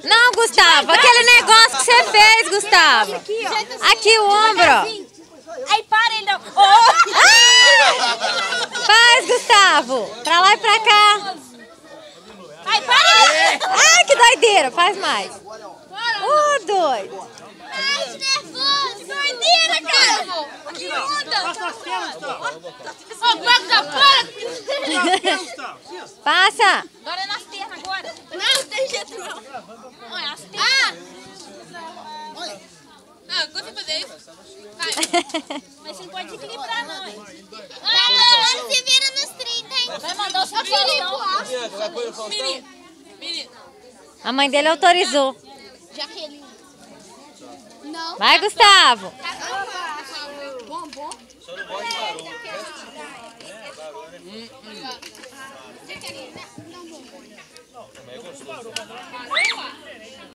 Não, Gustavo, aquele negócio que você fez, Gustavo. Aqui o ombro. Aí para ele não. Faz, Gustavo. Pra lá e pra cá. Aí para! Ai, que doideira. Faz mais. Doido. Ai, que nervoso! Doideira, cara! Que onda! Ô, Magda, para! Passa. Agora é nas pernas, agora. Não, tem jeito não. Olha, as pernas. Quando você fazer isso? Vai. Mas você não pode equilibrar, não, hein? Agora se vira nos 30, hein? Vai mandar o seu Faustão. Menino. A mãe dele autorizou. Jaqueline. Não. Vai, Gustavo. Bom. Só não gosta de barulho. Jaqueline, né? Não, bom. Também é gostoso.